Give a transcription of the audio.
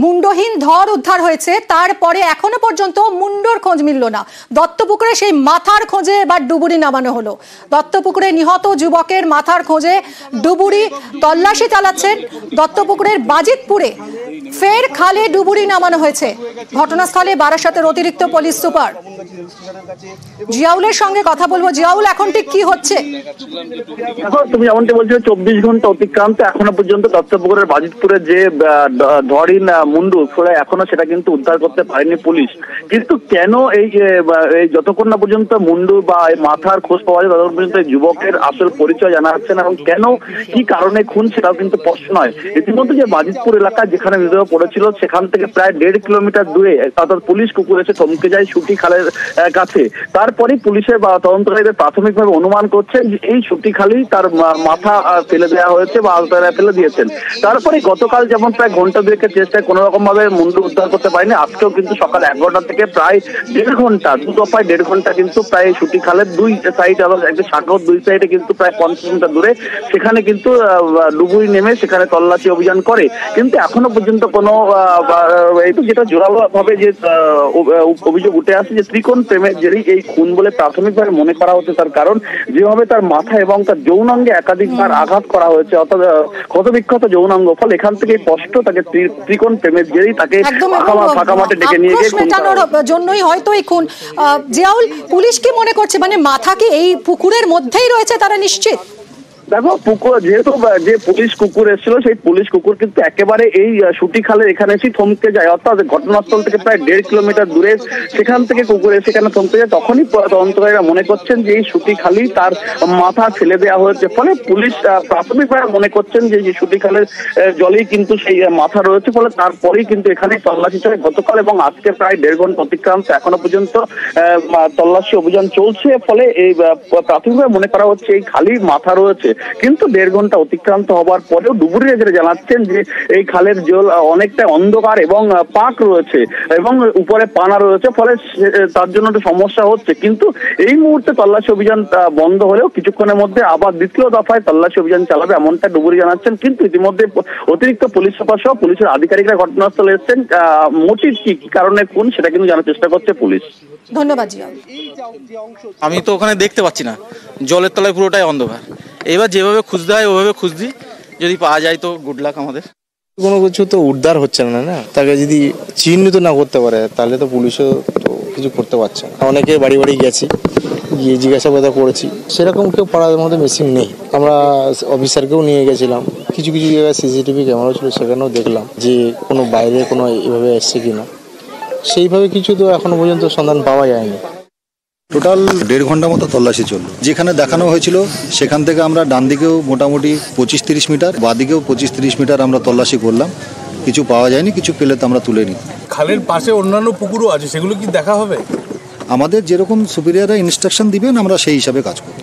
মুন্ডহীন ধর উদ্ধার হয়েছে, তারপরে এখনো পর্যন্ত মুন্ডর খোঁজ মিলল না। দত্তপুকুরে সেই মাথার খোঁজে এবার ডুবুরি নামানো হলো। দত্তপুকুরে নিহত যুবকের মাথার খোঁজে ডুবুরি তল্লাশি চালাচ্ছেন। দত্তপুকুরের বাজিতপুরে ফের খালে ডুবুরি নামানো হয়েছে। ঘটনাস্থলে বারাসাতের অতিরিক্ত পুলিশ সুপার জিয়াউলের সঙ্গে কথা বলবো। জিয়াউল, এখন ঠিক কি হচ্ছে? তুমি যেমনটি বলছো 24 ঘন্টা অতিক্রান্ত, এখনো পর্যন্ত দত্তপুকুরের বাজিতপুরের যে ধরিন মুন্ডু এখনো সেটা কিন্তু উদ্ধার করতে পারেনি পুলিশ। কিন্তু কেন এই যতক্ষণ না পর্যন্ত মুন্ডু বা মাথার খোঁজ পাওয়া যায় ততক্ষণ পর্যন্ত যুবকের আসল পরিচয় জানা যাচ্ছে না, এবং কেন কি কারণে খুন সেটাও কিন্তু প্রশ্ন নয়। ইতিমধ্যে যে বাজিতপুর এলাকা যেখানে মৃতদেহ পড়েছিল সেখান থেকে প্রায় 1.5 কিলোমিটার দূরে অর্থাৎ পুলিশ কুকুর এসে থমকে যায় সুটি খালের কাছে। তারপরে পুলিশের বা তদন্তকারীদের প্রাথমিকভাবে অনুমান করছেন যে এই সুটি খালি তার মাথা ফেলে দেওয়া হয়েছে বা আলতারা ফেলে দিয়েছেন। তারপরে গতকাল যেমন প্রায় ঘন্টা দুয়েকের চেষ্টায় কোনো রকম ভাবে মুন্ডু উদ্ধার করতে পারেনি, আজকেও কিন্তু সকাল 11টা থেকে প্রায় 1.5 ঘন্টা, দু দফায় 1.5 ঘন্টা কিন্তু প্রায় সুটি খালের দুই সাইড আবার একটা শাখাও দুই সাইডে কিন্তু প্রায় 50 মিটার দূরে সেখানে কিন্তু ডুবুরি নেমে সেখানে তল্লাশি অভিযান করে। কিন্তু এখনো পর্যন্ত কোনো এইটা যেটা জোরালো ভাবে যে অভিযোগ উঠে আসে যে ত্রিকোণ প্রেমের জেরেই এই খুন বলে প্রাথমিকভাবে মনে করা হচ্ছে। তার কারণ যেভাবে তার মাথা এবং তার যৌনাঙ্গে একাধিকবার আঘাত করা হয়েছে অর্থাৎ ক্ষতবিক্ষত যৌনাঙ্গ, ফলে এখান থেকে স্পষ্ট তাকে ত্রিকোণ প্রেমের জেরেই তাকে ফাঁকা মাঠে ডেকে নিয়ে গিয়ে মেটানোর জন্যই হয়তো এই খুন। জিয়াউল, পুলিশ কি মনে করছে, মানে মাথা কি এই পুকুরের মধ্যেই রয়েছে তারা নিশ্চিত? দেখো পুকুর যেহেতু যে পুলিশ কুকুর এসেছিল সেই পুলিশ কুকুর কিন্তু একেবারে এই সুটি খালের এখানে এসে থমকে যায়, অর্থাৎ ঘটনাস্থল থেকে প্রায় 1.5 কিলোমিটার দূরে সেখান থেকে কুকুর এসে এখানে থমকে যায়। তখনই তদন্তকারীরা মনে করছেন যে এই সুটি খালি তার মাথা ফেলে দেওয়া হয়েছে। ফলে পুলিশ প্রাথমিকভাবে মনে করছেন যে সুটি খালের জলেই কিন্তু সেই মাথা রয়েছে। ফলে তারপরেই কিন্তু এখানে তল্লাশি চলে গতকাল এবং আজকে প্রায় 1.5 ঘন্টা অতিক্রান্ত, এখনো পর্যন্ত তল্লাশি অভিযান চলছে। ফলে এই প্রাথমিকভাবে মনে করা হচ্ছে এই খালি মাথা রয়েছে। কিন্তু 1.5 ঘন্টা অতিক্রান্ত হবার পরেও ডুবুরিরা যেটা জানাচ্ছেন যে এই খালের জল অনেকটা অন্ধকার এবং পাক রয়েছে এবং উপরে পানা রয়েছে, ফলে তার জন্য একটা সমস্যা হচ্ছে। কিন্তু এই মুহূর্তে তল্লাশি অভিযান বন্ধ হলেও কিছুক্ষণের মধ্যে আবার দ্বিতীয় দফায় তল্লাশি অভিযান চালাবে এমনটা ডুবুরি জানাচ্ছেন। কিন্তু ইতিমধ্যে অতিরিক্ত পুলিশ সুপার সহ পুলিশের আধিকারিকরা ঘটনাস্থলে এসেছেন। মোটিভ কি কারণে খুন সেটা কিন্তু জানার চেষ্টা করছে পুলিশ। ধন্যবাদ। আমি তো ওখানে দেখতে পাচ্ছি না, জলের তলায় পুরোটাই অন্ধকার। এবার যেভাবে খুঁজতে হয় ওভাবে খুঁজছি, যদি পাওয়া যায় তো গুড লাক আমাদের। কোনো কিছু তো উদ্ধার হচ্ছে না, তাকে যদি চিহ্নিত না করতে পারে তাহলে তো পুলিশও তো কিছু করতে পারছে না। অনেকে বাড়ি বাড়ি গেছি, গিয়ে জিজ্ঞাসাবাদ করেছি, সেরকম কেউ পাড়ার মধ্যে মেশিন নেই। আমরা অফিসারকেও নিয়ে গেছিলাম, কিছু কিছু জায়গায় সিসিটিভি ক্যামেরা ছিল, সেখানেও দেখলাম যে কোনো বাইরে কোনো এভাবে এসছে কিনা। সেইভাবে কিছু তো এখনো পর্যন্ত সন্ধান পাওয়া যায়নি। টোটাল 1.5 ঘন্টা মতো তল্লাশি চললো। যেখানে দেখানো হয়েছিল সেখান থেকে আমরা ডান দিকেও মোটামুটি 25-30 মিটার, বাঁ দিকেও 25-30 মিটার আমরা তল্লাশি করলাম। কিছু পাওয়া যায়নি, কিছু পেলে তো আমরা তুলে নিই। খালের পাশে অন্যান্য পুকুরও আছে, সেগুলো কি দেখা হবে? আমাদের যেরকম সুপিরিয়ররা ইনস্ট্রাকশন দিবেন আমরা সেই হিসাবে কাজ করব।